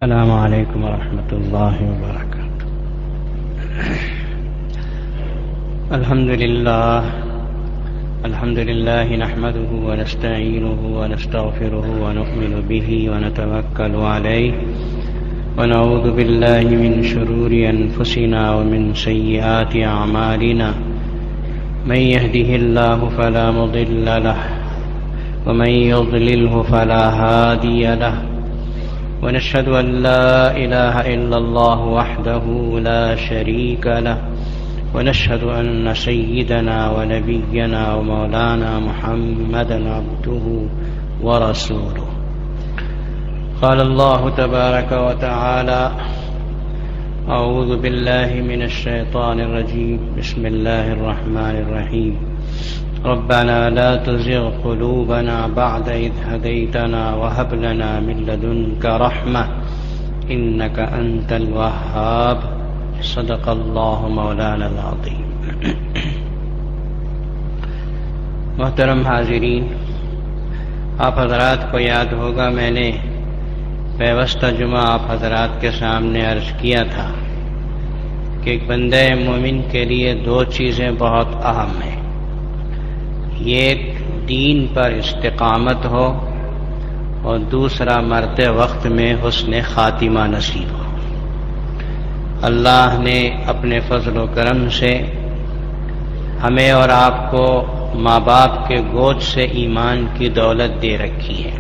السلام علیکم ورحمۃ اللہ وبرکاتہ۔ الحمد للہ نحمده ونستعینه ونستغفره ونؤمن به ونتوکل علیہ ونعوذ باللہ من شرور انفسنا ومن سیئات اعمالنا من يهده الله فلا مضل له ومن يضلله فلا هادي له ونشهد أن لا إله إلا الله وحده لا شريك له ونشهد أن سيدنا ونبينا ومولانا محمدا عبده ورسوله. قال الله تبارك وتعالى: أعوذ بالله من الشيطان الرجيم، بسم الله الرحمن الرحيم. ربنا لا تزغ قلوبنا بعد إذ هديتنا وهب لنا من لدنك رحمة إنك أنت الوهاب. صدق الله مولانا العظيم. محترم حاضرین، آپ حضرات کو یاد ہوگا میں نے پیوستہ جمعہ آپ حضرات کے سامنے عرض کیا تھا کہ ایک بندہ مومن کے لیے دو چیزیں بہت اہم ہیں. ایک دین پر استقامت ہو اور دوسرا مرتے وقت میں حسن خاتمہ نصیب ہو. اللہ نے اپنے فضل و کرم سے ہمیں اور آپ کو ماں باپ کے گود سے ایمان کی دولت دے رکھی ہے.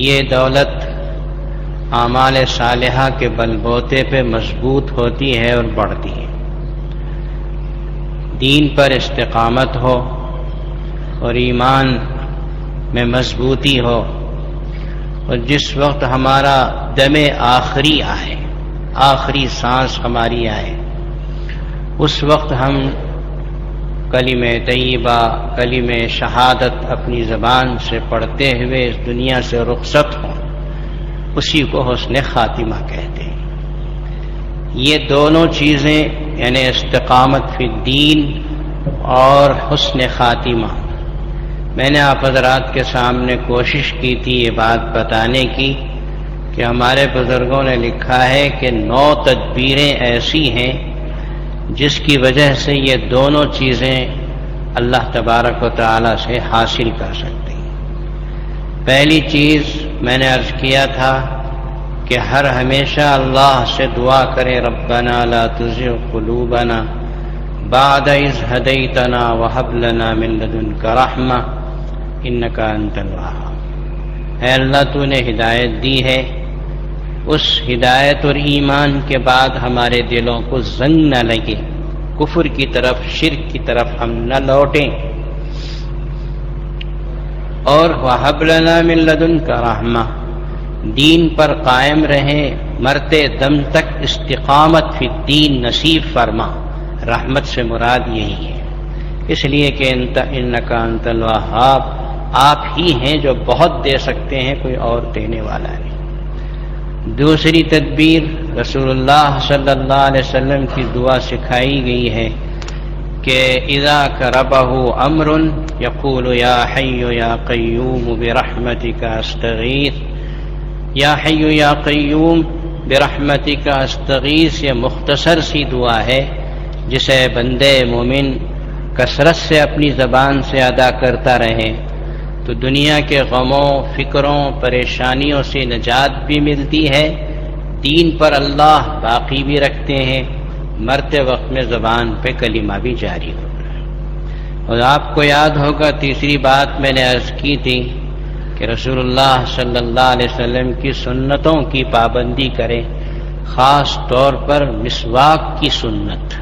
یہ دولت اعمال صالحہ کے بلبوتے پہ مضبوط ہوتی ہے اور بڑھتی ہے. دین پر استقامت ہو اور ایمان میں مضبوطی ہو، اور جس وقت ہمارا دم آخری آئے، آخری سانس ہماری آئے، اس وقت ہم کلمہ طیبہ، کلمہ شہادت اپنی زبان سے پڑھتے ہوئے اس دنیا سے رخصت ہوں، اسی کو حسن خاتمہ کہتے ہیں. یہ دونوں چیزیں یعنی استقامت فی الدین اور حسن خاتمہ، میں نے آپ حضرات کے سامنے کوشش کی تھی یہ بات بتانے کی کہ ہمارے بزرگوں نے لکھا ہے کہ 9 تدبیریں ایسی ہیں جس کی وجہ سے یہ دونوں چیزیں اللہ تبارک و تعالی سے حاصل کر سکتے ہیں. پہلی چیز میں نے عرض کیا تھا کہ ہر ہمیشہ اللہ سے دعا کرے، ربنا لا تزغ قلوبنا بعد اذ ہدیتنا وہب لنا من لدنک رحمہ انک انت الوہاب. اے اللہ تو نے ہدایت دی ہے، اس ہدایت اور ایمان کے بعد ہمارے دلوں کو زنگ نہ لگے، کفر کی طرف، شرک کی طرف ہم نہ لوٹیں، اور وہب لنا من لدنک رحمہ، دین پر قائم رہیں، مرتے دم تک استقامت فی الدین نصیب فرما. رحمت سے مراد یہی ہے، اس لیے کہ انک انت الوہاب، آپ ہی ہیں جو بہت دے سکتے ہیں، کوئی اور دینے والا نہیں. دوسری تدبیر رسول اللہ صلی اللہ علیہ وسلم کی دعا سکھائی گئی ہے کہ اذا کربہ امر یقول یا حی یا قیوم برحمتک استغیث. یا حی یا قیوم برحمتک استغیث، یہ مختصر سی دعا ہے جسے بندے مومن کثرت سے اپنی زبان سے ادا کرتا رہے تو دنیا کے غموں، فکروں، پریشانیوں سے نجات بھی ملتی ہے، دین پر اللہ باقی بھی رکھتے ہیں، مرتے وقت میں زبان پہ کلمہ بھی جاری ہوتا ہے. اور آپ کو یاد ہوگا تیسری بات میں نے عرض کی تھی کہ رسول اللہ صلی اللہ علیہ وسلم کی سنتوں کی پابندی کریں، خاص طور پر مسواک کی سنت،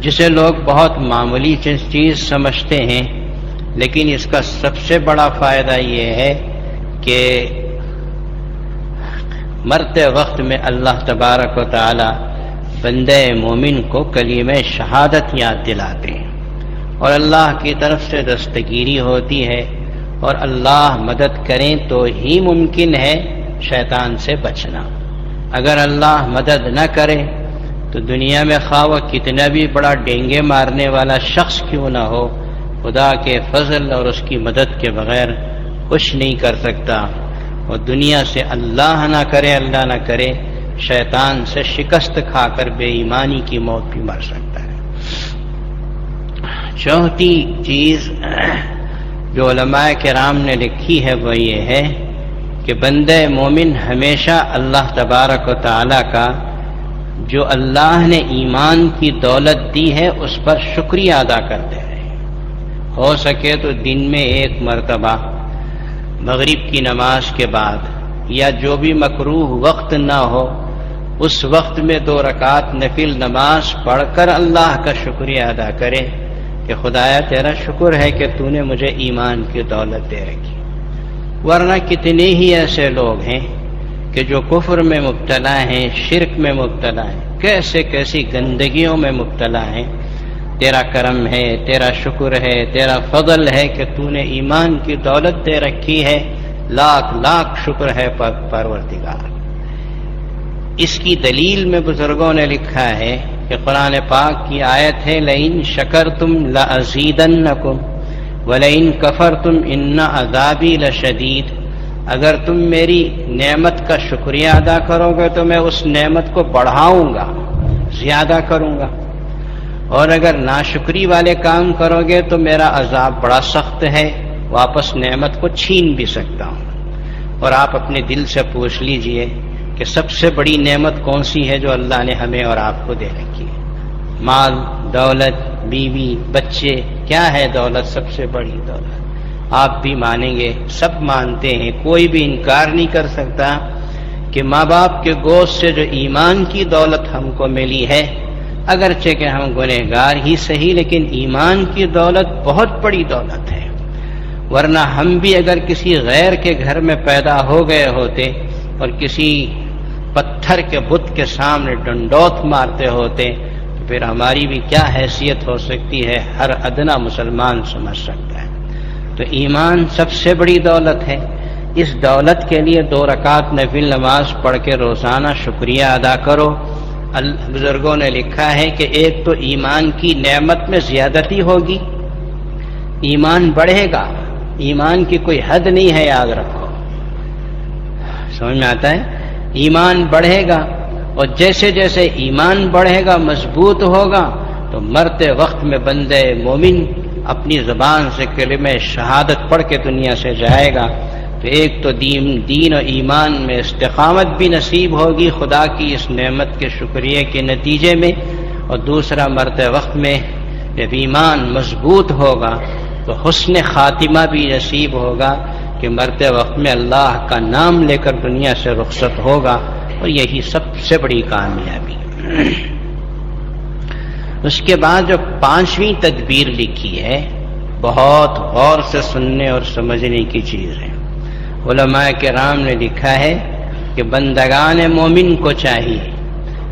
جسے لوگ بہت معمولی چیز سمجھتے ہیں، لیکن اس کا سب سے بڑا فائدہ یہ ہے کہ مرتے وقت میں اللہ تبارک و تعالی بندے مومن کو کلمہ شہادت یاد دلاتے ہیں، اور اللہ کی طرف سے دستگیری ہوتی ہے، اور اللہ مدد کریں تو ہی ممکن ہے شیطان سے بچنا. اگر اللہ مدد نہ کرے تو دنیا میں خواہ وہ کتنا بھی بڑا ڈینگے مارنے والا شخص کیوں نہ ہو، خدا کے فضل اور اس کی مدد کے بغیر کچھ نہیں کر سکتا. اور دنیا سے اللہ نہ کرے شیطان سے شکست کھا کر بے ایمانی کی موت بھی مر سکتا ہے۔ چوتھی چیز جو علماء کرام نے لکھی ہے وہ یہ ہے کہ بندہ مومن ہمیشہ اللہ تبارک و تعالی کا جو اللہ نے ایمان کی دولت دی ہے اس پر شکریہ ادا کرتے رہے۔ ہو سکے تو دن میں ایک مرتبہ مغرب کی نماز کے بعد یا جو بھی مکروہ وقت نہ ہو اس وقت میں 2 رکعت نفل نماز پڑھ کر اللہ کا شکریہ ادا کرے کہ خدایا تیرا شکر ہے کہ تو نے مجھے ایمان کی دولت دے رکھی۔ ورنہ کتنے ہی ایسے لوگ ہیں کہ جو کفر میں مبتلا ہیں، شرک میں مبتلا ہیں، کیسی گندگیوں میں مبتلا ہیں۔ تیرا کرم ہے، تیرا شکر ہے، تیرا فضل ہے کہ تو نے ایمان کی دولت دے رکھی ہے، لاکھ شکر ہے پروردگار۔ اس کی دلیل میں بزرگوں نے لکھا ہے کہ قرآن پاک کی آیت ہے لئن شکرتم لازیدنکم ولئن کفرتم ان عذابی لشدید، اگر تم میری نعمت کا شکریہ ادا کرو گے تو میں اس نعمت کو بڑھاؤں گا، زیادہ کروں گا، اور اگر ناشکری والے کام کرو گے تو میرا عذاب بڑا سخت ہے، واپس نعمت کو چھین بھی سکتا ہوں۔ اور آپ اپنے دل سے پوچھ لیجئے کہ سب سے بڑی نعمت کون سی ہے جو اللہ نے ہمیں اور آپ کو دے رکھی ہے؟ مال، دولت، بیوی، بچے، کیا ہے دولت؟ سب سے بڑی دولت آپ بھی مانیں گے، سب مانتے ہیں، کوئی بھی انکار نہیں کر سکتا کہ ماں باپ کے گوشت سے جو ایمان کی دولت ہم کو ملی ہے، اگرچہ کہ ہم گنہگار ہی صحیح لیکن ایمان کی دولت بہت بڑی دولت ہے۔ ورنہ ہم بھی اگر کسی غیر کے گھر میں پیدا ہو گئے ہوتے اور کسی پتھر کے بت کے سامنے ڈنڈوت مارتے ہوتے تو پھر ہماری بھی کیا حیثیت ہو سکتی ہے، ہر ادنا مسلمان سمجھ سکتا ہے۔ تو ایمان سب سے بڑی دولت ہے۔ اس دولت کے لیے 2 رکعت نفل نماز پڑھ کے روزانہ شکریہ ادا کرو۔ بزرگوں نے لکھا ہے کہ ایک تو ایمان کی نعمت میں زیادتی ہوگی، ایمان بڑھے گا، ایمان کی کوئی حد نہیں ہے، یاد رکھو، سمجھ میں آتا ہے؟ ایمان بڑھے گا، اور جیسے جیسے ایمان بڑھے گا، مضبوط ہوگا، تو مرتے وقت میں بندے مومن اپنی زبان سے کلمہ شہادت پڑھ کے دنیا سے جائے گا تو ایک تو دین و ایمان میں استقامت بھی نصیب ہوگی خدا کی اس نعمت کے شکریہ کے نتیجے میں، اور دوسرا مرتے وقت میں جب ایمان مضبوط ہوگا تو حسن خاتمہ بھی نصیب ہوگا کہ مرتے وقت میں اللہ کا نام لے کر دنیا سے رخصت ہوگا، اور یہی سب سے بڑی کامیابی۔ اس کے بعد جو 5ویں تدبیر لکھی ہے بہت غور سے سننے اور سمجھنے کی چیز ہے۔ علماء کرام نے لکھا ہے کہ بندگان مومن کو چاہیے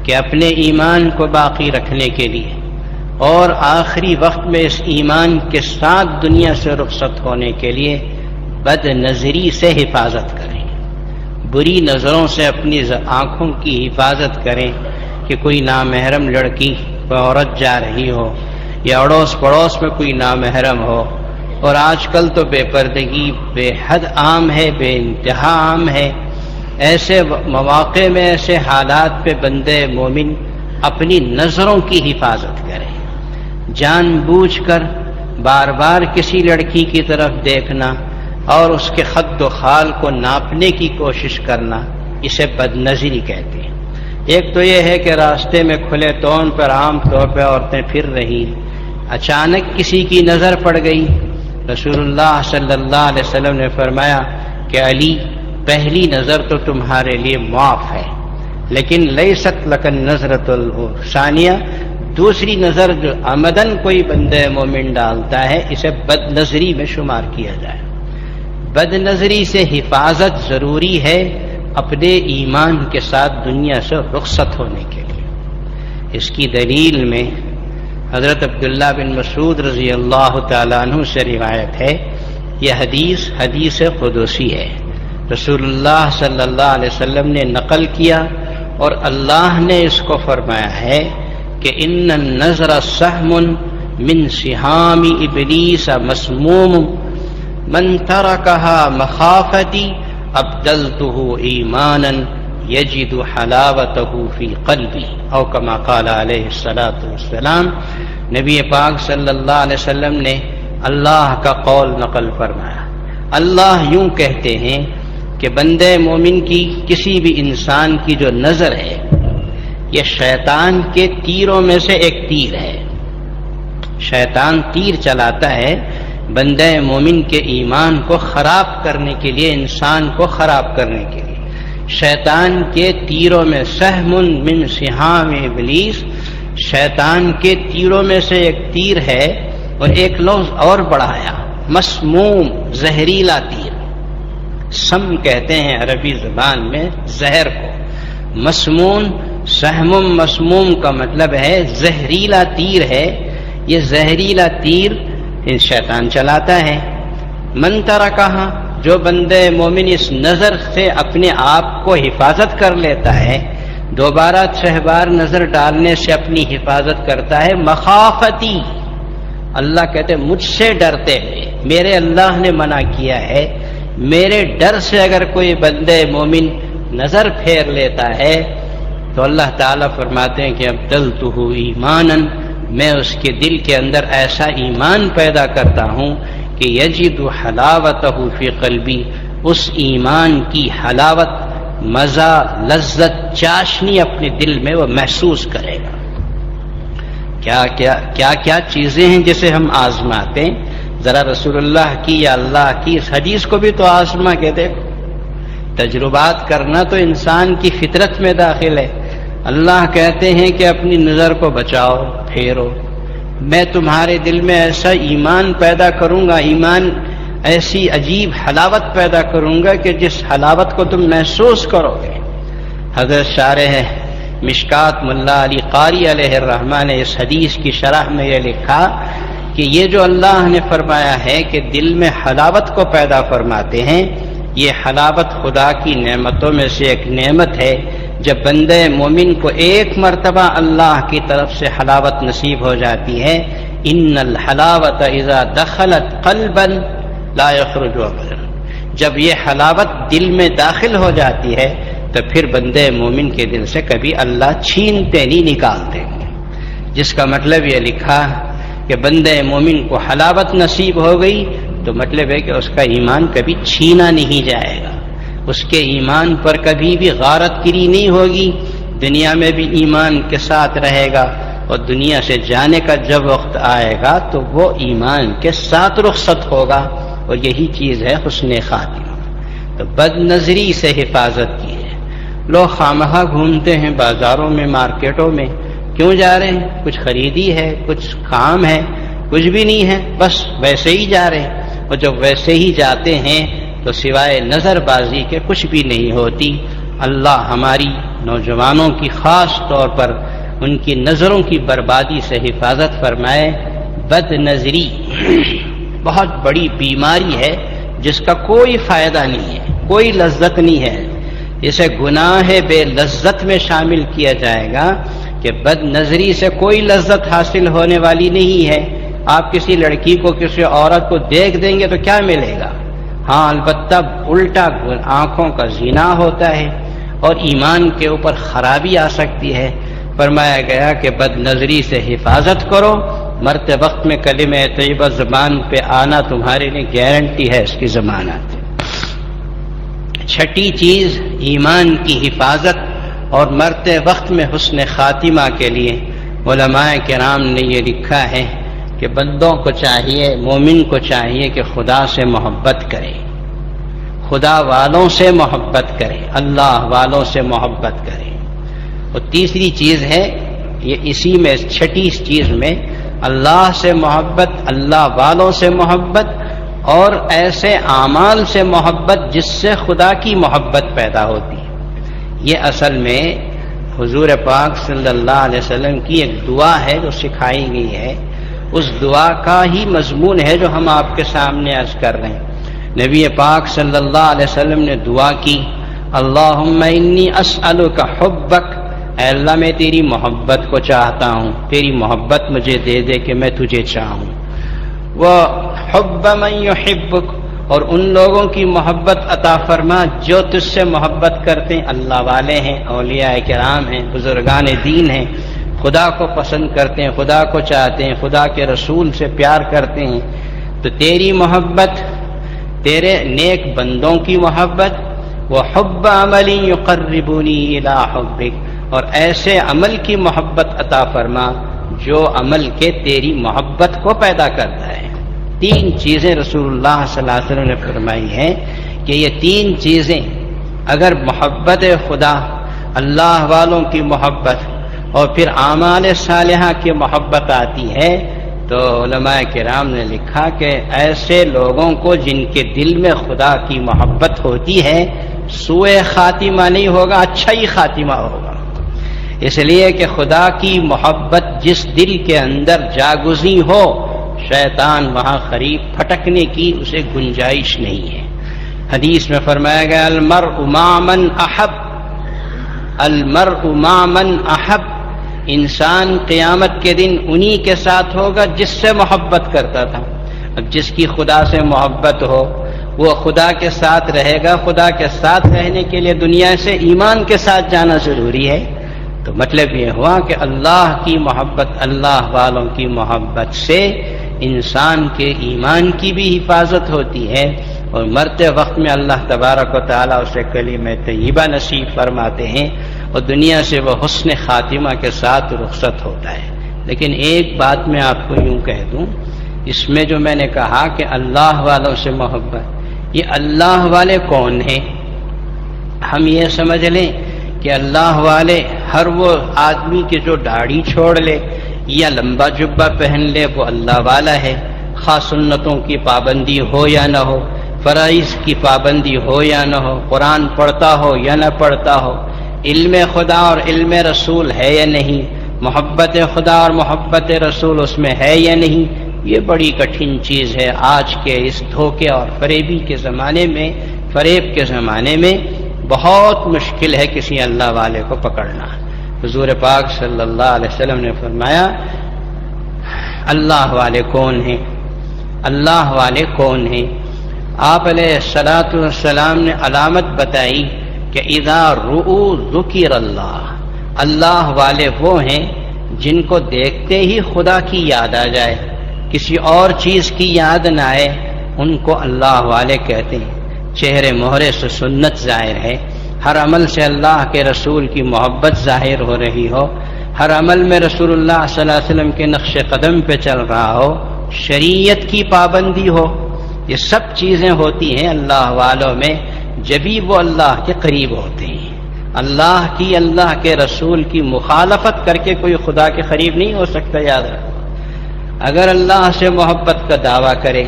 کہ اپنے ایمان کو باقی رکھنے کے لیے اور آخری وقت میں اس ایمان کے ساتھ دنیا سے رخصت ہونے کے لیے بد نظری سے حفاظت کریں، بری نظروں سے اپنی آنکھوں کی حفاظت کریں کہ کوئی نامحرم لڑکی کوئی عورت جا رہی ہو یا اڑوس پڑوس میں کوئی نامحرم ہو، اور آج کل تو بے پردگی بے حد عام ہے، بے انتہا عام ہے۔ ایسے مواقع میں ایسے حالات پہ بندے مومن اپنی نظروں کی حفاظت کرے، جان بوجھ کر بار بار کسی لڑکی کی طرف دیکھنا اور اس کے خد و خال کو ناپنے کی کوشش کرنا، اسے بد نظری کہتے ہیں۔ ایک تو یہ ہے کہ راستے میں کھلے طور پر عام طور پہ عورتیں پھر رہی، اچانک کسی کی نظر پڑ گئی، رسول اللہ صلی اللہ علیہ وسلم نے فرمایا کہ علی پہلی نظر تو تمہارے لیے معاف ہے، لیکن لیست لک النظرۃ الثانیہ، دوسری نظر جو عمدن کوئی بندہ مومن ڈالتا ہے اسے بد نظری میں شمار کیا جائے۔ بد نظری سے حفاظت ضروری ہے اپنے ایمان کے ساتھ دنیا سے رخصت ہونے کے لیے۔ اس کی دلیل میں حضرت عبداللہ بن مسعود رضی اللہ تعالیٰ عنہ سے روایت ہے، یہ حدیث قدسی ہے، رسول اللہ صلی اللہ علیہ وسلم نے نقل کیا اور اللہ نے اس کو فرمایا ہے کہ ان النظر سهم من سهام ابلیس مسموم من ترکها مخافتی ابدلتہ ایمانا یجد حلاوتہ فی قلبی، او کما قال علیہ الصلاۃ والسلام۔ نبی پاک صلی اللہ علیہ وسلم نے اللہ کا قول نقل فرمایا۔ اللہ یوں کہتے ہیں کہ بندے مومن کی، کسی بھی انسان کی جو نظر ہے، یہ شیطان کے تیروں میں سے ایک تیر ہے۔ شیطان تیر چلاتا ہے بندے مومن کے ایمان کو خراب کرنے کے لیے، انسان کو خراب کرنے کے لیے۔ شیطان کے تیروں میں سہم من سہام ابلیس، شیطان کے تیروں میں سے ایک تیر ہے، اور ایک لفظ اور بڑھایا، مسموم، زہریلا تیر۔ سم کہتے ہیں عربی زبان میں زہر کو، مسمون، سہم مسموم کا مطلب ہے زہریلا تیر ہے۔ یہ زہریلا تیر شیطان چلاتا ہے۔ من ترکہا، جو بندے مومن اس نظر سے اپنے آپ کو حفاظت کر لیتا ہے، دوبارہ 6 بار نظر ڈالنے سے اپنی حفاظت کرتا ہے، مخافتی، اللہ کہتے مجھ سے ڈرتے ہوئے، میرے اللہ نے منع کیا ہے، میرے ڈر سے اگر کوئی بندے مومن نظر پھیر لیتا ہے تو اللہ تعالیٰ فرماتے ہیں کہ ابدلتہ ایمانا، میں اس کے دل کے اندر ایسا ایمان پیدا کرتا ہوں کہ یجد حلاوتہ فی قلبی، اس ایمان کی حلاوت، مزہ، لذت، چاشنی اپنے دل میں وہ محسوس کرے گا۔ کیا چیزیں ہیں جسے ہم آزماتے ہیں؟ ذرا رسول اللہ کی یا اللہ کی اس حدیث کو بھی تو آزما کے دیکھو۔ تجربات کرنا تو انسان کی فطرت میں داخل ہے۔ اللہ کہتے ہیں کہ اپنی نظر کو بچاؤ، پھیرو، میں تمہارے دل میں ایسا ایمان پیدا کروں گا، ایمان ایسی عجیب حلاوت پیدا کروں گا کہ جس حلاوت کو تم محسوس کرو گے۔ حضرت شارح مشکات ملا علی قاری علیہ الرحمٰن نے اس حدیث کی شرح میں یہ لکھا کہ یہ جو اللہ نے فرمایا ہے کہ دل میں حلاوت کو پیدا فرماتے ہیں، یہ حلاوت خدا کی نعمتوں میں سے ایک نعمت ہے۔ جب بندے مومن کو ایک مرتبہ اللہ کی طرف سے حلاوت نصیب ہو جاتی ہے، ان الحلاوت اذا دخلت قلبا لا يخرج ابدا، جب یہ حلاوت دل میں داخل ہو جاتی ہے تو پھر بندے مومن کے دل سے کبھی اللہ چھینتے نہیں، نکالتے۔ جس کا مطلب یہ لکھا کہ بندے مومن کو حلاوت نصیب ہو گئی تو مطلب ہے کہ اس کا ایمان کبھی چھینا نہیں جائے گا، اس کے ایمان پر کبھی بھی غارت گری نہیں ہوگی، دنیا میں بھی ایمان کے ساتھ رہے گا، اور دنیا سے جانے کا جب وقت آئے گا تو وہ ایمان کے ساتھ رخصت ہوگا، اور یہی چیز ہے حسن خاتمہ۔ تو بد نظری سے حفاظت کی ہے۔ لوگ خامخواہ گھومتے ہیں بازاروں میں، مارکیٹوں میں، کیوں جا رہے ہیں؟ کچھ خریدی ہے، کچھ کام ہے، کچھ بھی نہیں ہے، بس ویسے ہی جا رہے ہیں، اور جب ویسے ہی جاتے ہیں تو سوائے نظر بازی کے کچھ بھی نہیں ہوتی۔ اللہ ہماری نوجوانوں کی خاص طور پر ان کی نظروں کی بربادی سے حفاظت فرمائے۔ بد نظری بہت بڑی بیماری ہے جس کا کوئی فائدہ نہیں ہے، کوئی لذت نہیں ہے۔ اسے گناہ بے لذت میں شامل کیا جائے گا کہ بد نظری سے کوئی لذت حاصل ہونے والی نہیں ہے۔ آپ کسی لڑکی کو، کسی عورت کو دیکھ دیں گے تو کیا ملے گا؟ ہاں البتہ الٹا آنکھوں کا زنا ہوتا ہے اور ایمان کے اوپر خرابی آ سکتی ہے۔ فرمایا گیا کہ بد نظری سے حفاظت کرو، مرتے وقت میں کلمہ طیبہ زبان پہ آنا تمہارے لیے گارنٹی ہے اس کی ضمانت۔ چھٹی چیز ایمان کی حفاظت اور مرتے وقت میں حسن خاتمہ کے لیے علماء کرام نے یہ لکھا ہے کہ بندوں کو چاہیے، مومن کو چاہیے کہ خدا سے محبت کرے، خدا والوں سے محبت کرے، اللہ والوں سے محبت کرے۔ اور تیسری چیز ہے یہ اسی میں، چھٹی چیز میں اللہ سے محبت، اللہ والوں سے محبت، اور ایسے اعمال سے محبت جس سے خدا کی محبت پیدا ہوتی ہے۔ یہ اصل میں حضور پاک صلی اللہ علیہ وسلم کی ایک دعا ہے جو سکھائی گئی ہے، اس دعا کا ہی مضمون ہے جو ہم آپ کے سامنے عرض کر رہے ہیں۔ نبی پاک صلی اللہ علیہ وسلم نے دعا کی، اللہم انی اسألک حبک، اے اللہ میں تیری محبت کو چاہتا ہوں، تیری محبت مجھے دے دے کہ میں تجھے چاہوں، وحب من یحبک، اور ان لوگوں کی محبت عطا فرما جو تجھ سے محبت کرتے ہیں، اللہ والے ہیں، اولیاء کرام ہیں، بزرگان دین ہیں، خدا کو پسند کرتے ہیں، خدا کو چاہتے ہیں، خدا کے رسول سے پیار کرتے ہیں، تو تیری محبت، تیرے نیک بندوں کی محبت، وہ حب عمل یقربنی الی حبک، اور ایسے عمل کی محبت عطا فرما جو عمل کے تیری محبت کو پیدا کرتا ہے۔ تین چیزیں رسول اللہ صلی اللہ علیہ وسلم نے فرمائی ہیں کہ یہ تین چیزیں اگر محبت خدا، اللہ والوں کی محبت اور پھر اعمال صالحہ کی محبت آتی ہے تو علماء کرام نے لکھا کہ ایسے لوگوں کو جن کے دل میں خدا کی محبت ہوتی ہے سوء خاتمہ نہیں ہوگا، اچھا ہی خاتمہ ہوگا، اس لیے کہ خدا کی محبت جس دل کے اندر جاگزی ہو شیطان وہاں قریب پھٹکنے کی اسے گنجائش نہیں ہے۔ حدیث میں فرمایا گیا المرء مع من احب، المرء مع من احب، انسان قیامت کے دن انہی کے ساتھ ہوگا جس سے محبت کرتا تھا۔ اب جس کی خدا سے محبت ہو وہ خدا کے ساتھ رہے گا، خدا کے ساتھ رہنے کے لیے دنیا سے ایمان کے ساتھ جانا ضروری ہے، تو مطلب یہ ہوا کہ اللہ کی محبت، اللہ والوں کی محبت سے انسان کے ایمان کی بھی حفاظت ہوتی ہے اور مرتے وقت میں اللہ تبارک و تعالیٰ اسے کلمہ طیبہ نصیب فرماتے ہیں اور دنیا سے وہ حسن خاتمہ کے ساتھ رخصت ہوتا ہے۔ لیکن ایک بات میں آپ کو یوں کہہ دوں، اس میں جو میں نے کہا کہ اللہ والوں سے محبت، یہ اللہ والے کون ہیں؟ ہم یہ سمجھ لیں کہ اللہ والے ہر وہ آدمی کی جو داڑھی چھوڑ لے یا لمبا جبہ پہن لے وہ اللہ والا ہے، خواہ سنتوں کی پابندی ہو یا نہ ہو، فرائض کی پابندی ہو یا نہ ہو، قرآن پڑھتا ہو یا نہ پڑھتا ہو، علم خدا اور علم رسول ہے یا نہیں، محبت خدا اور محبت رسول اس میں ہے یا نہیں، یہ بڑی کٹھن چیز ہے آج کے اس دھوکے اور فریبی کے زمانے میں، فریب کے زمانے میں بہت مشکل ہے کسی اللہ والے کو پکڑنا۔ حضور پاک صلی اللہ علیہ وسلم نے فرمایا اللہ والے کون ہیں، اللہ والے کون ہیں؟ آپ علیہ الصلاۃ والسلام نے علامت بتائی کہ اذا رؤوا ذکر اللہ، اللہ والے وہ ہیں جن کو دیکھتے ہی خدا کی یاد آ جائے، کسی اور چیز کی یاد نہ آئے، ان کو اللہ والے کہتے ہیں۔ چہرے مہرے سے سنت ظاہر ہے، ہر عمل سے اللہ کے رسول کی محبت ظاہر ہو رہی ہو، ہر عمل میں رسول اللہ صلی اللہ علیہ وسلم کے نقش قدم پہ چل رہا ہو، شریعت کی پابندی ہو، یہ سب چیزیں ہوتی ہیں اللہ والوں میں جبھی وہ اللہ کے قریب ہوتے ہیں۔ اللہ کی، اللہ کے رسول کی مخالفت کر کے کوئی خدا کے قریب نہیں ہو سکتا، یاد رکھو۔ اگر اللہ سے محبت کا دعویٰ کرے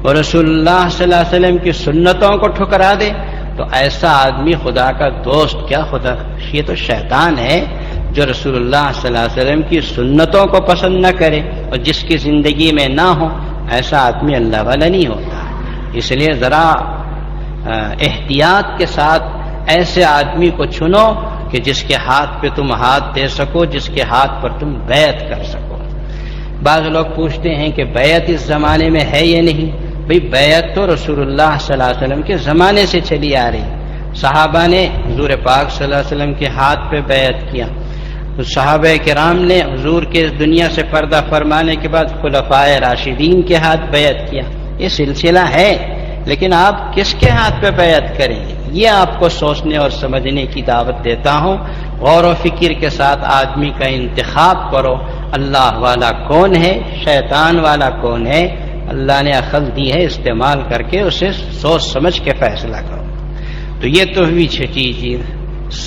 اور رسول اللہ صلی اللہ علیہ وسلم کی سنتوں کو ٹھکرا دے تو ایسا آدمی خدا کا دوست کیا، خدا یہ تو شیطان ہے جو رسول اللہ صلی اللہ علیہ وسلم کی سنتوں کو پسند نہ کرے اور جس کی زندگی میں نہ ہو، ایسا آدمی اللہ والا نہیں ہوتا۔ اس لیے ذرا احتیاط کے ساتھ ایسے آدمی کو چنو کہ جس کے ہاتھ پہ تم ہاتھ دے سکو، جس کے ہاتھ پر تم بیعت کر سکو۔ بعض لوگ پوچھتے ہیں کہ بیعت اس زمانے میں ہے یا نہیں؟ بھئی بیعت تو رسول اللہ صلی اللہ علیہ وسلم کے زمانے سے چلی آ رہی، صحابہ نے حضور پاک صلی اللہ علیہ وسلم کے ہاتھ پہ بیعت کیا، صحابہ کرام نے حضور کے دنیا سے پردہ فرمانے کے بعد خلفائے راشدین کے ہاتھ بیعت کیا، یہ سلسلہ ہے، لیکن آپ کس کے ہاتھ پہ بیعت کریں یہ آپ کو سوچنے اور سمجھنے کی دعوت دیتا ہوں۔ غور و فکر کے ساتھ آدمی کا انتخاب کرو، اللہ والا کون ہے، شیطان والا کون ہے، اللہ نے عقل دی ہے، استعمال کر کے اسے سوچ سمجھ کے فیصلہ کرو۔ تو یہ تو ہوئی چھٹی چیز۔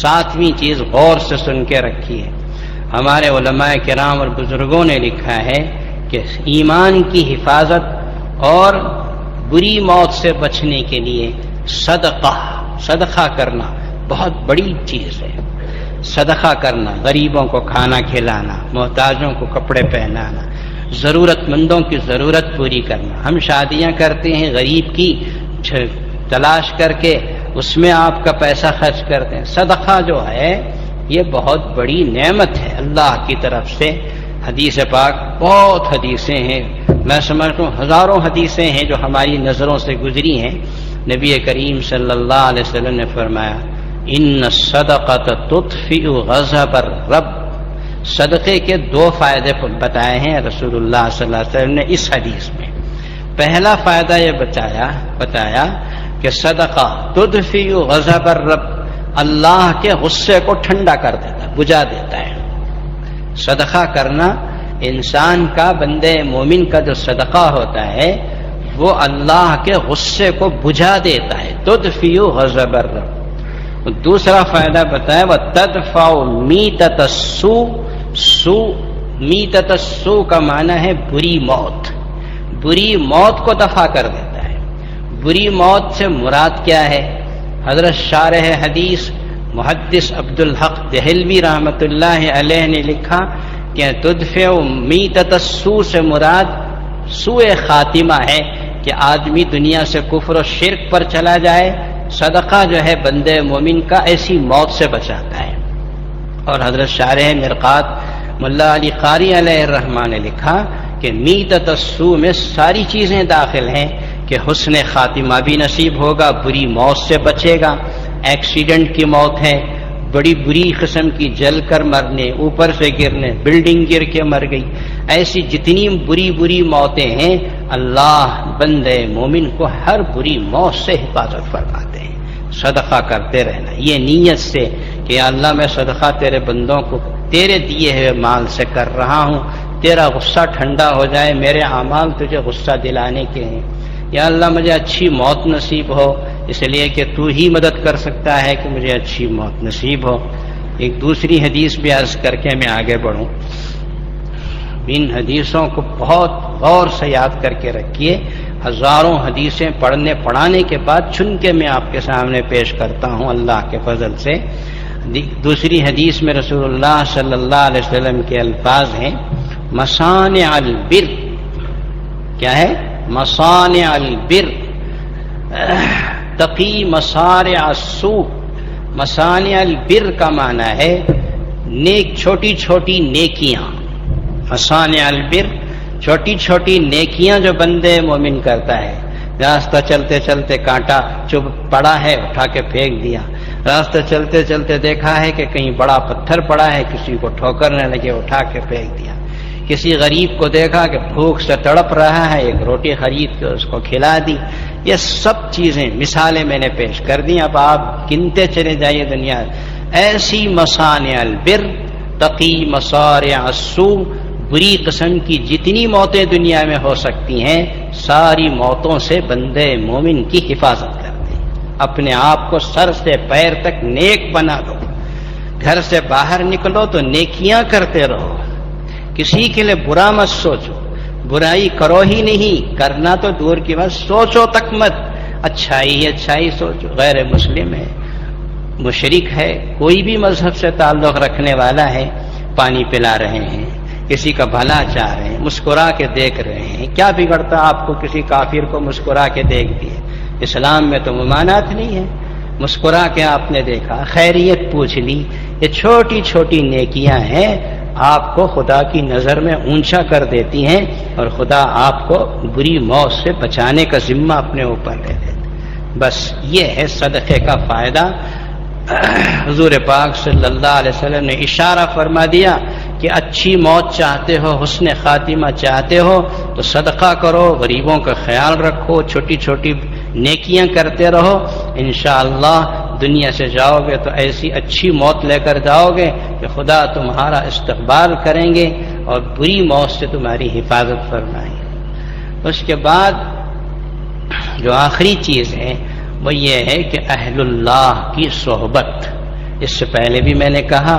ساتویں چیز غور سے سن کے رکھی ہے، ہمارے علماء کرام اور بزرگوں نے لکھا ہے کہ ایمان کی حفاظت اور بری موت سے بچنے کے لیے صدقہ کرنا بہت بڑی چیز ہے۔ صدقہ کرنا، غریبوں کو کھانا کھلانا، محتاجوں کو کپڑے پہنانا، ضرورت مندوں کی ضرورت پوری کرنا۔ ہم شادیاں کرتے ہیں غریب کی تلاش کر کے، اس میں آپ کا پیسہ خرچ کرتے ہیں۔ صدقہ جو ہے یہ بہت بڑی نعمت ہے اللہ کی طرف سے۔ حدیث پاک بہت حدیثیں ہیں، میں سمجھتا ہوں ہزاروں حدیثیں ہیں جو ہماری نظروں سے گزری ہیں۔ نبی کریم صلی اللہ علیہ وسلم نے فرمایا ان الصدقۃ تطفئ غضب الرب، صدقے کے 2 فائدے بتائے ہیں رسول اللہ صلی اللہ علیہ وسلم نے اس حدیث میں۔ پہلا فائدہ یہ بتایا کہ صدقہ تطفئ غضب الرب، اللہ کے غصے کو ٹھنڈا کر دیتا ہے، بجھا دیتا ہے۔ صدقہ کرنا انسان کا، بندے مومن کا جو صدقہ ہوتا ہے وہ اللہ کے غصے کو بجھا دیتا ہے، تطفئ غضب الرب۔ دوسرا فائدہ بتایا وتدفع میتۃ السوء، میتۃ السوء کا معنی ہے بری موت، بری موت کو دفع کر دیتا ہے۔ بری موت سے مراد کیا ہے؟ حضرت شارح حدیث محدث عبدالحق دہلوی رحمۃ اللہ علیہ نے لکھا کہ تدفع میتۃ السوء سے مراد سوء خاتمہ ہے کہ آدمی دنیا سے کفر و شرک پر چلا جائے۔ صدقہ جو ہے بندے مومن کا ایسی موت سے بچاتا ہے۔ اور حضرت شارح مرقات ملا علی قاری علیہ الرحمٰن نے لکھا کہ میتۃ السوء میں ساری چیزیں داخل ہیں کہ حسن خاتمہ بھی نصیب ہوگا، بری موت سے بچے گا، ایکسیڈنٹ کی موت ہے، بڑی بری قسم کی جل کر مرنے، اوپر سے گرنے، بلڈنگ گر کے مر گئی، ایسی جتنی بری موتیں ہیں اللہ بندے مومن کو ہر بری موت سے حفاظت فرماتے ہیں۔ صدقہ کرتے رہنا یہ نیت سے کہ یا اللہ میں صدقہ تیرے بندوں کو تیرے دیے ہوئے مال سے کر رہا ہوں، تیرا غصہ ٹھنڈا ہو جائے، میرے اعمال تجھے غصہ دلانے کے ہیں، یا اللہ مجھے اچھی موت نصیب ہو، اس لیے کہ تو ہی مدد کر سکتا ہے کہ مجھے اچھی موت نصیب ہو۔ ایک دوسری حدیث بھی عرض کر کے میں آگے بڑھوں، ان حدیثوں کو بہت غور سے یاد کر کے رکھیے، ہزاروں حدیثیں پڑھانے کے بعد چن کے میں آپ کے سامنے پیش کرتا ہوں اللہ کے فضل سے۔ دوسری حدیث میں رسول اللہ صلی اللہ علیہ وسلم کے الفاظ ہیں مصانع البر، کیا ہے؟ مصانع البر تقی مصارع السوء۔ مصانع البر کا معنی ہے نیک، چھوٹی چھوٹی نیکیاں، مصانع البر چھوٹی چھوٹی نیکیاں جو بندے مومن کرتا ہے۔ راستہ چلتے چلتے کانٹا چب پڑا ہے، اٹھا کے پھینک دیا۔ راستہ چلتے چلتے دیکھا ہے کہ کہیں بڑا پتھر پڑا ہے، کسی کو ٹھوکر نہ لگے، اٹھا کے پھینک دیا۔ کسی غریب کو دیکھا کہ بھوک سے تڑپ رہا ہے، ایک روٹی خرید کے اس کو کھلا دی۔ یہ سب چیزیں مثالیں میں نے پیش کر دی، اب آپ گنتے چلے جائیے دنیا۔ ایسی مصانع البر تقی مصارع السوء، بری قسم کی جتنی موتیں دنیا میں ہو سکتی ہیں ساری موتوں سے بندے مومن کی حفاظت کرتے ہیں۔ اپنے آپ کو سر سے پیر تک نیک بنا دو، گھر سے باہر نکلو تو نیکیاں کرتے رہو، کسی کے لیے برا مت سوچو، برائی کرو ہی نہیں، کرنا تو دور کی بات، سوچو تک مت، اچھائی سوچو۔ غیر مسلم ہے، مشرک ہے، کوئی بھی مذہب سے تعلق رکھنے والا ہے، پانی پلا رہے ہیں، کسی کا بھلا چاہ رہے ہیں، مسکرا کے دیکھ رہے ہیں، کیا بگڑتا آپ کو کسی کافر کو مسکرا کے دیکھ دیے؟ اسلام میں تو ممانعت نہیں ہے، مسکرا کے آپ نے دیکھا، خیریت پوچھ لی، یہ چھوٹی چھوٹی نیکیاں ہیں، آپ کو خدا کی نظر میں اونچا کر دیتی ہیں، اور خدا آپ کو بری موت سے بچانے کا ذمہ اپنے اوپر لے لیتے۔ بس یہ ہے صدقے کا فائدہ۔ حضور پاک صلی اللہ علیہ وسلم نے اشارہ فرما دیا کہ اچھی موت چاہتے ہو، حسن خاتمہ چاہتے ہو تو صدقہ کرو، غریبوں کا خیال رکھو، چھوٹی چھوٹی نیکیاں کرتے رہو، انشاءاللہ دنیا سے جاؤ گے تو ایسی اچھی موت لے کر جاؤ گے کہ خدا تمہارا استقبال کریں گے اور بری موت سے تمہاری حفاظت فرمائیں گے۔ اس کے بعد جو آخری چیز ہے وہ یہ ہے کہ اہل اللہ کی صحبت۔ اس سے پہلے بھی میں نے کہا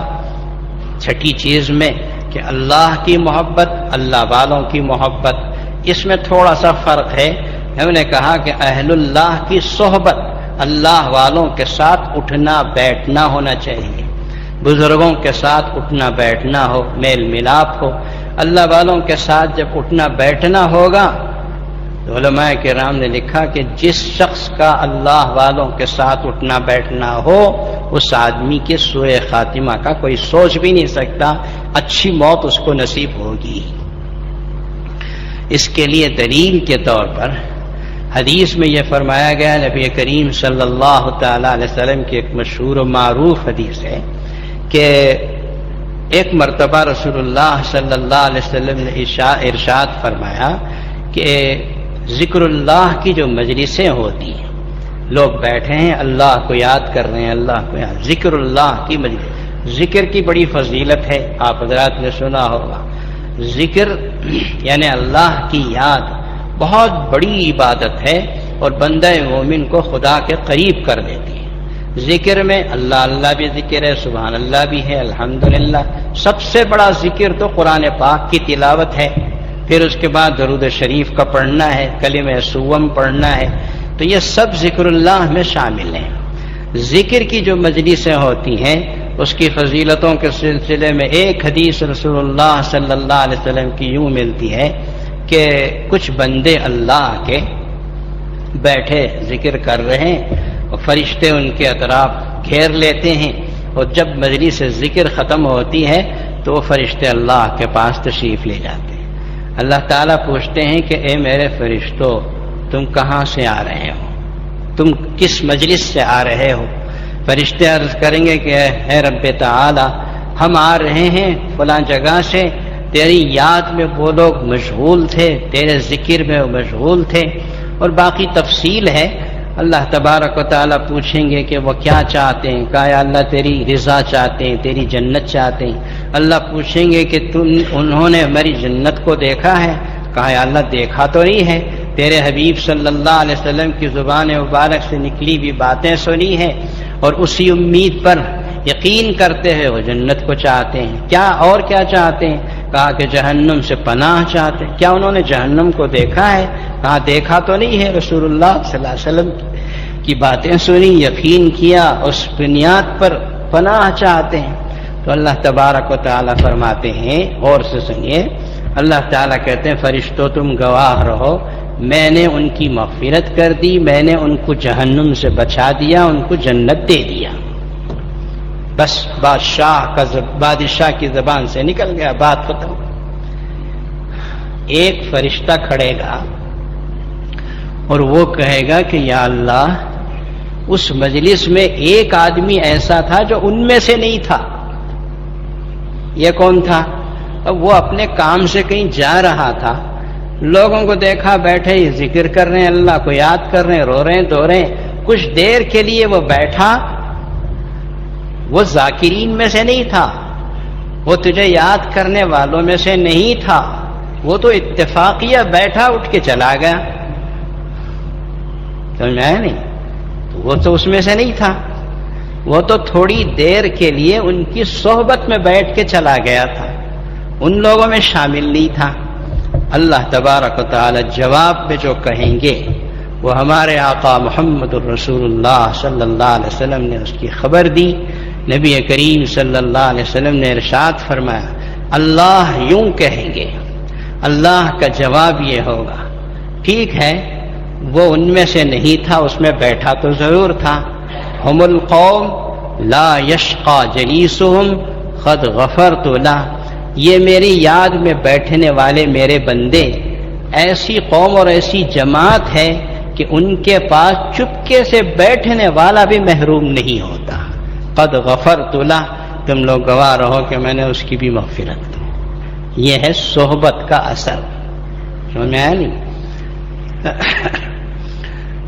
چھٹی چیز میں کہ اللہ کی محبت، اللہ والوں کی محبت، اس میں تھوڑا سا فرق ہے۔ ہم نے کہا کہ اہل اللہ کی صحبت، اللہ والوں کے ساتھ اٹھنا بیٹھنا ہونا چاہیے، بزرگوں کے ساتھ اٹھنا بیٹھنا ہو، میل ملاپ ہو۔ اللہ والوں کے ساتھ جب اٹھنا بیٹھنا ہوگا تو علماء کرام نے لکھا کہ جس شخص کا اللہ والوں کے ساتھ اٹھنا بیٹھنا ہو اس آدمی کے سوء خاتمہ کا کوئی سوچ بھی نہیں سکتا، اچھی موت اس کو نصیب ہوگی۔ اس کے لیے دلیل کے طور پر حدیث میں یہ فرمایا گیا، نبی کریم صلی اللہ تعالی علیہ وسلم کی ایک مشہور و معروف حدیث ہے کہ ایک مرتبہ رسول اللہ صلی اللہ علیہ وسلم نے ارشاد فرمایا کہ ذکر اللہ کی جو مجلسیں ہوتی ہیں، لوگ بیٹھے ہیں اللہ کو یاد کر رہے ہیں، اللہ کو یاد، ذکر اللہ کی مجلس، ذکر کی بڑی فضیلت ہے، آپ حضرات نے سنا ہوگا۔ ذکر یعنی اللہ کی یاد بہت بڑی عبادت ہے اور بندہ مومن کو خدا کے قریب کر دیتی ہے۔ ذکر میں اللہ اللہ بھی ذکر ہے، سبحان اللہ بھی ہے، الحمدللہ۔ سب سے بڑا ذکر تو قرآن پاک کی تلاوت ہے، پھر اس کے بعد درود شریف کا پڑھنا ہے، کلمہ سوم پڑھنا ہے، تو یہ سب ذکر اللہ میں شامل ہیں۔ ذکر کی جو مجلسیں ہوتی ہیں اس کی فضیلتوں کے سلسلے میں ایک حدیث رسول اللہ صلی اللہ علیہ وسلم کی یوں ملتی ہے کہ کچھ بندے اللہ کے بیٹھے ذکر کر رہے ہیں اور فرشتے ان کے اطراف گھیر لیتے ہیں، اور جب مجلس ذکر ختم ہوتی ہے تو وہ فرشتے اللہ کے پاس تشریف لے جاتے ہیں۔ اللہ تعالیٰ پوچھتے ہیں کہ اے میرے فرشتوں، تم کہاں سے آ رہے ہو؟ تم کس مجلس سے آ رہے ہو؟ فرشتے عرض کریں گے کہ اے رب تعالی، ہم آ رہے ہیں فلاں جگہ سے، تیری یاد میں وہ لوگ مشغول تھے، تیرے ذکر میں وہ مشغول تھے، اور باقی تفصیل ہے۔ اللہ تبارک و تعالیٰ پوچھیں گے کہ وہ کیا چاہتے ہیں، کہا یا اللہ تیری رضا چاہتے ہیں، تیری جنت چاہتے ہیں۔ اللہ پوچھیں گے کہ انہوں نے ہماری جنت کو دیکھا ہے؟ کہا یا اللہ دیکھا تو نہیں ہے، تیرے حبیب صلی اللہ علیہ وسلم کی زبان مبارک سے نکلی بھی باتیں سنی ہیں، اور اسی امید پر یقین کرتے ہیں وہ جنت کو چاہتے ہیں۔ کیا اور کیا چاہتے ہیں؟ کہا کہ جہنم سے پناہ چاہتے ہیں۔ کیا انہوں نے جہنم کو دیکھا ہے؟ کہا دیکھا تو نہیں ہے، رسول اللہ صلی اللہ علیہ وسلم کی باتیں سنی، یقین کیا، اس بنیاد پر پناہ چاہتے ہیں۔ تو اللہ تبارک و تعالیٰ فرماتے ہیں، اور سے سنیے، اللہ تعالیٰ کہتے ہیں فرشتوں تم گواہ رہو، میں نے ان کی مغفرت کر دی، میں نے ان کو جہنم سے بچا دیا، ان کو جنت دے دیا۔ بس بادشاہ کی زبان سے نکل گیا، بات ختم۔ ایک فرشتہ کھڑے گا اور وہ کہے گا کہ یا اللہ، اس مجلس میں ایک آدمی ایسا تھا جو ان میں سے نہیں تھا۔ یہ کون تھا؟ اب وہ اپنے کام سے کہیں جا رہا تھا، لوگوں کو دیکھا بیٹھے ہی ذکر کر رہے ہیں، اللہ کو یاد کر رہے ہیں، رو رہے ہیں، دو رہے ہیں، کچھ دیر کے لیے وہ بیٹھا، وہ ذاکرین میں سے نہیں تھا، وہ تجھے یاد کرنے والوں میں سے نہیں تھا، وہ تو اتفاقیہ بیٹھا اٹھ کے چلا گیا، سمجھ میں آیا نہیں؟ وہ تو اس میں سے نہیں تھا، وہ تو تھوڑی دیر کے لیے ان کی صحبت میں بیٹھ کے چلا گیا تھا، ان لوگوں میں شامل نہیں تھا۔ اللہ تبارک و تعالی جواب میں جو کہیں گے وہ ہمارے آقا محمد الرسول اللہ صلی اللہ علیہ وسلم نے اس کی خبر دی۔ نبی کریم صلی اللہ علیہ وسلم نے ارشاد فرمایا، اللہ یوں کہیں گے، اللہ کا جواب یہ ہوگا، ٹھیک ہے وہ ان میں سے نہیں تھا، اس میں بیٹھا تو ضرور تھا، ہم القوم لا یشقى جلیسہم قد غفرت لہ، یہ میری یاد میں بیٹھنے والے میرے بندے ایسی قوم اور ایسی جماعت ہے کہ ان کے پاس چپکے سے بیٹھنے والا بھی محروم نہیں ہوتا۔ قد غفرت لہ، تم لوگ گواہ رہو کہ میں نے اس کی بھی مغفرت کی۔ یہ ہے صحبت کا اثر، سمجھ میں آیا نہیں؟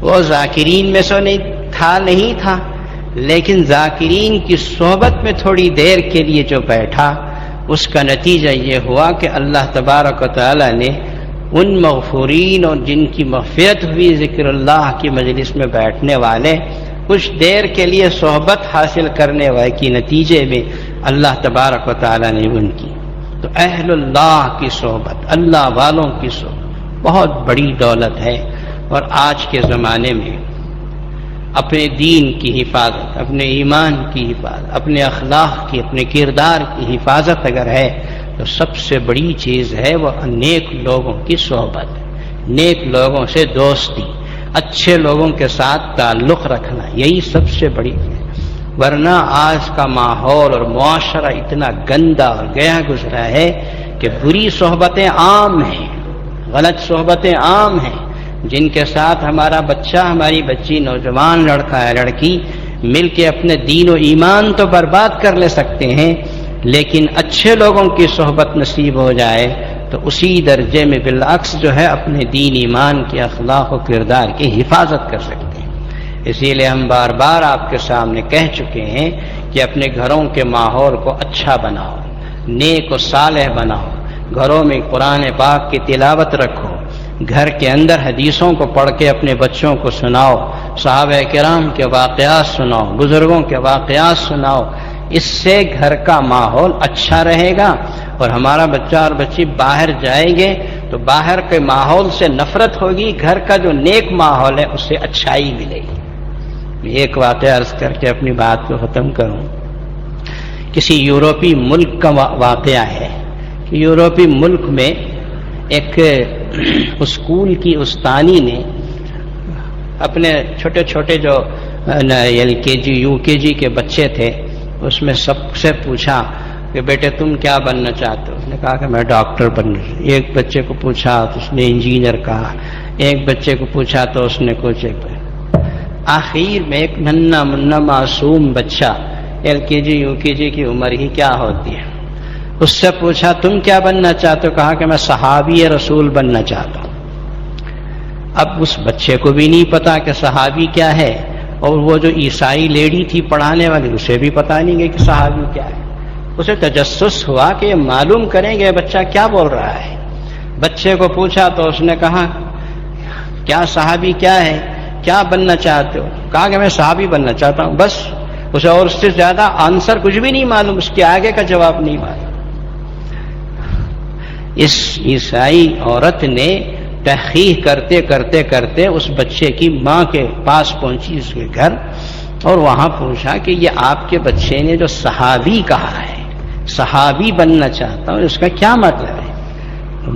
وہ ذاکرین میں سے نہیں تھا، لیکن ذاکرین کی صحبت میں تھوڑی دیر کے لیے جو بیٹھا، اس کا نتیجہ یہ ہوا کہ اللہ تبارک و تعالی نے ان مغفورین اور جن کی مغفرت ہوئی ذکر اللہ کی مجلس میں بیٹھنے والے، کچھ دیر کے لیے صحبت حاصل کرنے والے کی نتیجے میں اللہ تبارک و تعالی نے ان کی، تو اہل اللہ کی صحبت، اللہ والوں کی صحبت بہت بڑی دولت ہے۔ اور آج کے زمانے میں اپنے دین کی حفاظت، اپنے ایمان کی حفاظت، اپنے اخلاق کی، اپنے کردار کی حفاظت اگر ہے تو سب سے بڑی چیز ہے وہ نیک لوگوں کی صحبت، نیک لوگوں سے دوستی، اچھے لوگوں کے ساتھ تعلق رکھنا، یہی سب سے بڑی ہے۔ ورنہ آج کا ماحول اور معاشرہ اتنا گندا اور گیا گزرا ہے کہ بری صحبتیں عام ہیں، غلط صحبتیں عام ہیں، جن کے ساتھ ہمارا بچہ، ہماری بچی، نوجوان لڑکا یا لڑکی مل کے اپنے دین و ایمان تو برباد کر لے سکتے ہیں، لیکن اچھے لوگوں کی صحبت نصیب ہو جائے تو اسی درجے میں بالعکس جو ہے اپنے دین ایمان کے اخلاق و کردار کی حفاظت کر سکتے ہیں۔ اسی لیے ہم بار بار آپ کے سامنے کہہ چکے ہیں کہ اپنے گھروں کے ماحول کو اچھا بناؤ، نیک و صالح بناؤ، گھروں میں قرآن پاک کی تلاوت رکھو، گھر کے اندر حدیثوں کو پڑھ کے اپنے بچوں کو سناؤ، صحابہ کرام کے واقعات سناؤ، بزرگوں کے واقعات سناؤ، اس سے گھر کا ماحول اچھا رہے گا اور ہمارا بچہ اور بچی باہر جائیں گے تو باہر کے ماحول سے نفرت ہوگی، گھر کا جو نیک ماحول ہے اس سے اچھائی ملے گی۔ ایک واقعہ عرض کر کے اپنی بات کو ختم کروں۔ کسی یورپی ملک کا واقعہ ہے کہ یورپی ملک میں ایک اسکول کی استانی نے اپنے چھوٹے چھوٹے جو LKG UKG کے بچے تھے اس میں سب سے پوچھا کہ بیٹے تم کیا بننا چاہتے ہو؟ اس نے کہا کہ میں ڈاکٹر بننا۔ ایک بچے کو پوچھا تو اس نے انجینئر کہا، ایک بچے کو پوچھا تو اس نے کچھ۔ آخر میں ایک ننھا منا معصوم بچہ، LKG UKG کی عمر ہی کیا ہوتی ہے، اس سے پوچھا تم کیا بننا چاہتے ہو؟ کہا کہ میں صحابی رسول بننا چاہتا ہوں۔ اب اس بچے کو بھی نہیں پتا کہ صحابی کیا ہے، اور وہ جو عیسائی لیڈی تھی پڑھانے والی اسے بھی پتا نہیں کہ صحابی کیا ہے۔ اسے تجسس ہوا کہ یہ معلوم کریں گے بچہ کیا بول رہا ہے۔ بچے کو پوچھا تو اس نے کہا کیا صحابی کیا ہے، کیا بننا چاہتے ہو؟ کہا کہ میں صحابی بننا چاہتا ہوں، بس۔ اسے اور اس سے زیادہ آنسر کچھ بھی نہیں معلوم، اس کے آگے کا جواب نہیں معلوم۔ اس عیسائی عورت نے تحقیق کرتے کرتے کرتے اس بچے کی ماں کے پاس پہنچی، اس کے گھر، اور وہاں پوچھا کہ یہ آپ کے بچے نے جو صحابی کہا ہے، صحابی بننا چاہتا ہوں، اس کا کیا مطلب ہے؟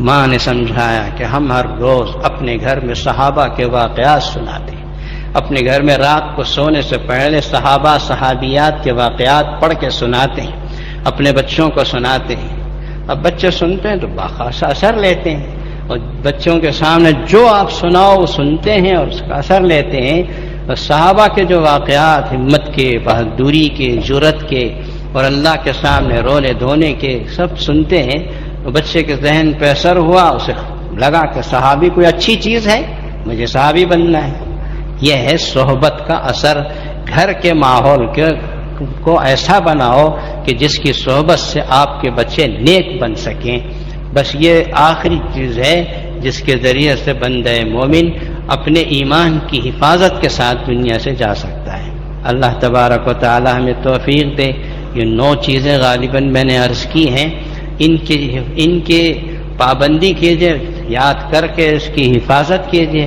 ماں نے سمجھایا کہ ہم ہر روز اپنے گھر میں صحابہ کے واقعات سناتے ہیں، اپنے گھر میں رات کو سونے سے پہلے صحابہ صحابیات کے واقعات پڑھ کے سناتے ہیں، اپنے بچوں کو سناتے ہیں۔ اب بچے سنتے ہیں تو باخاصہ اثر لیتے ہیں، اور بچوں کے سامنے جو آپ سناؤ وہ سنتے ہیں اور اس کا اثر لیتے ہیں۔ اور صحابہ کے جو واقعات ہمت کے، بہادری کے، جرأت کے اور اللہ کے سامنے رونے دھونے کے سب سنتے ہیں، تو بچے کے ذہن پہ اثر ہوا، اسے لگا کہ صحابی کوئی اچھی چیز ہے، مجھے صحابی بننا ہے۔ یہ ہے صحبت کا اثر۔ گھر کے ماحول کو ایسا بناؤ کہ جس کی صحبت سے آپ کے بچے نیک بن سکیں۔ بس یہ آخری چیز ہے جس کے ذریعے سے بندہ مومن اپنے ایمان کی حفاظت کے ساتھ دنیا سے جا سکتا ہے۔ اللہ تبارک و تعالی ہمیں توفیق دے۔ یہ 9 چیزیں غالباً میں نے عرض کی ہیں، ان کے پابندی کیجئے، یاد کر کے اس کی حفاظت کیجئے۔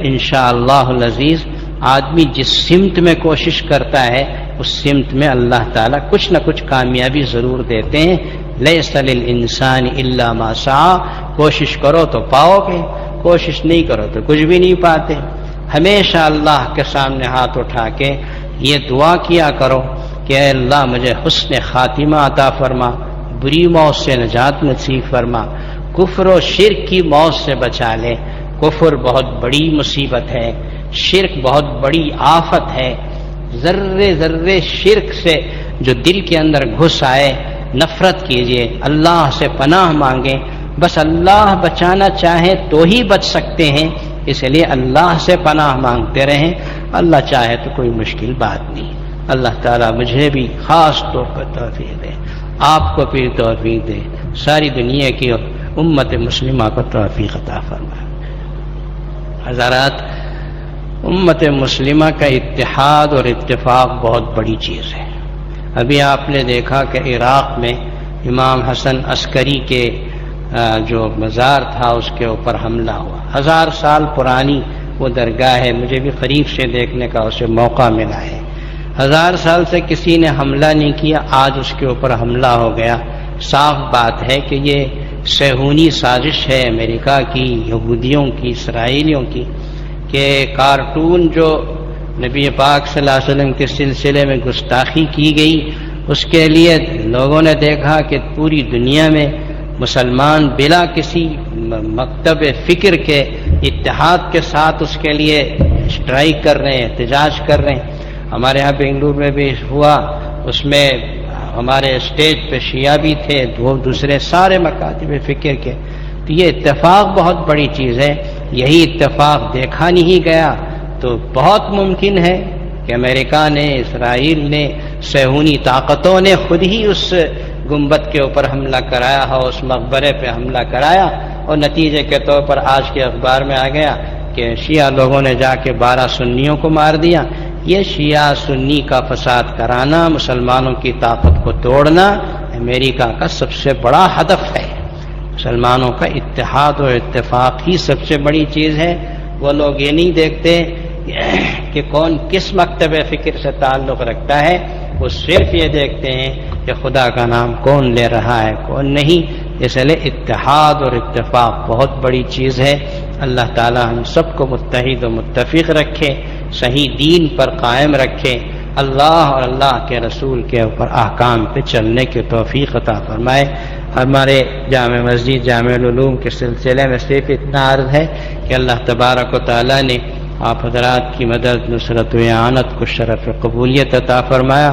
انشاءاللہ العزیز آدمی جس سمت میں کوشش کرتا ہے اس سمت میں اللہ تعالیٰ کچھ نہ کچھ کامیابی ضرور دیتے ہیں۔ لیس للانسان الا ما سعی، کوشش کرو تو پاؤ گے، کوشش نہیں کرو تو کچھ بھی نہیں پاتے۔ ہمیشہ اللہ کے سامنے ہاتھ اٹھا کے یہ دعا کیا کرو کہ اے اللہ مجھے حسن خاتمہ عطا فرما، بری موت سے نجات نصیب فرما، کفر و شرک کی موت سے بچا لے۔ کفر بہت بڑی مصیبت ہے، شرک بہت بڑی آفت ہے۔ ذرے ذرے شرک سے جو دل کے اندر گھس آئے نفرت کیجئے، اللہ سے پناہ مانگیں۔ بس اللہ بچانا چاہے تو ہی بچ سکتے ہیں، اس لیے اللہ سے پناہ مانگتے رہیں۔ اللہ چاہے تو کوئی مشکل بات نہیں۔ اللہ تعالیٰ مجھے بھی خاص طور پر توفیق دے، آپ کو بھی توفیق دے، ساری دنیا کی امت مسلمہ کو توفیق عطا فرمائے۔ حضرات، امت مسلمہ کا اتحاد اور اتفاق بہت بڑی چیز ہے۔ ابھی آپ نے دیکھا کہ عراق میں امام حسن عسکری کے جو مزار تھا اس کے اوپر حملہ ہوا۔ 1000 سال پرانی وہ درگاہ ہے، مجھے بھی قریب سے دیکھنے کا اسے موقع ملا ہے۔ 1000 سال سے کسی نے حملہ نہیں کیا، آج اس کے اوپر حملہ ہو گیا۔ صاف بات ہے کہ یہ صہیونی سازش ہے امریکہ کی، یہودیوں کی، اسرائیلیوں کی، کہ کارٹون جو نبی پاک صلی اللہ علیہ وسلم کے سلسلے میں گستاخی کی گئی، اس کے لیے لوگوں نے دیکھا کہ پوری دنیا میں مسلمان بلا کسی مکتب فکر کے اتحاد کے ساتھ اس کے لیے اسٹرائک کر رہے ہیں، احتجاج کر رہے ہیں۔ ہمارے یہاں بنگلور میں بھی ہوا، اس میں ہمارے اسٹیج پہ شیعہ بھی تھے، دوسرے سارے مکاتب فکر کے۔ تو یہ اتفاق بہت بڑی چیز ہے، یہی اتفاق دیکھا نہیں گیا تو بہت ممکن ہے کہ امریکہ نے، اسرائیل نے، صہیونی طاقتوں نے خود ہی اس گنبد کے اوپر حملہ کرایا ہو، اس مقبرے پہ حملہ کرایا، اور نتیجے کے طور پر آج کے اخبار میں آ گیا کہ شیعہ لوگوں نے جا کے 12 سنیوں کو مار دیا۔ یہ شیعہ سنی کا فساد کرانا، مسلمانوں کی طاقت کو توڑنا امریکہ کا سب سے بڑا ہدف ہے۔ مسلمانوں کا اتحاد و اتفاق ہی سب سے بڑی چیز ہے۔ وہ لوگ یہ نہیں دیکھتے کہ کون کس مکتب فکر سے تعلق رکھتا ہے، وہ صرف یہ دیکھتے ہیں کہ خدا کا نام کون لے رہا ہے، کون نہیں۔ اس لیے اتحاد اور اتفاق بہت بڑی چیز ہے۔ اللہ تعالی ہم سب کو متحد و متفق رکھے، صحیح دین پر قائم رکھے، اللہ اور اللہ کے رسول کے اوپر احکام پہ چلنے کی توفیق عطا فرمائے۔ ہمارے جامع مسجد جامع العلوم کے سلسلے میں صرف اتنا عرض ہے کہ اللہ تبارک و تعالی نے آپ حضرات کی مدد، نصرت و اعانت کو شرف قبولیت عطا فرمایا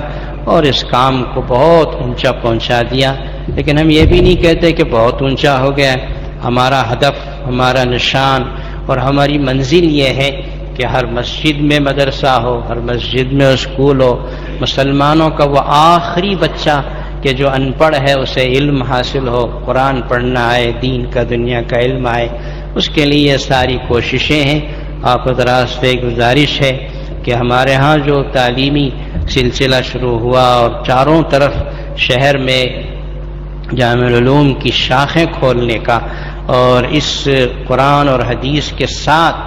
اور اس کام کو بہت اونچا پہنچا دیا۔ لیکن ہم یہ بھی نہیں کہتے کہ بہت اونچا ہو گیا۔ ہمارا ہدف، ہمارا نشان اور ہماری منزل یہ ہے کہ ہر مسجد میں مدرسہ ہو، ہر مسجد میں اسکول ہو، مسلمانوں کا وہ آخری بچہ کہ جو ان پڑھ ہے اسے علم حاصل ہو، قرآن پڑھنا آئے، دین کا، دنیا کا علم آئے۔ اس کے لیے یہ ساری کوششیں ہیں۔ آپ حضرات سے گزارش ہے کہ ہمارے ہاں جو تعلیمی سلسلہ شروع ہوا اور چاروں طرف شہر میں جامع العلوم کی شاخیں کھولنے کا اور اس قرآن اور حدیث کے ساتھ،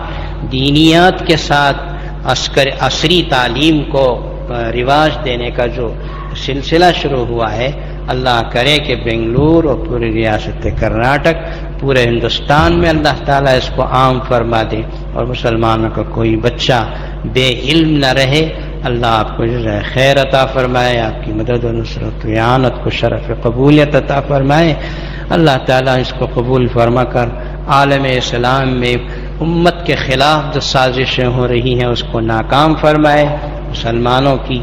دینیات کے ساتھ عصری تعلیم کو رواج دینے کا جو سلسلہ شروع ہوا ہے، اللہ کرے کہ بنگلور اور پوری ریاست کرناٹک، پورے ہندوستان میں اللہ تعالیٰ اس کو عام فرما دے اور مسلمانوں کا کوئی بچہ بے علم نہ رہے۔ اللہ آپ کو جزائے خیر عطا فرمائے، آپ کی مدد و نصرت و اعانت کو شرف قبولیت عطا فرمائے۔ اللہ تعالیٰ اس کو قبول فرما کر عالم اسلام میں امت کے خلاف جو سازشیں ہو رہی ہیں اس کو ناکام فرمائے، مسلمانوں کی،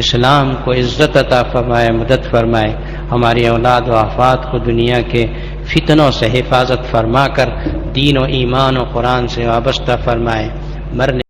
اسلام کو عزت عطا فرمائے، مدد فرمائے، ہماری اولاد و آفات کو دنیا کے فتنوں سے حفاظت فرما کر دین و ایمان و قرآن سے وابستہ فرمائے۔ مرنے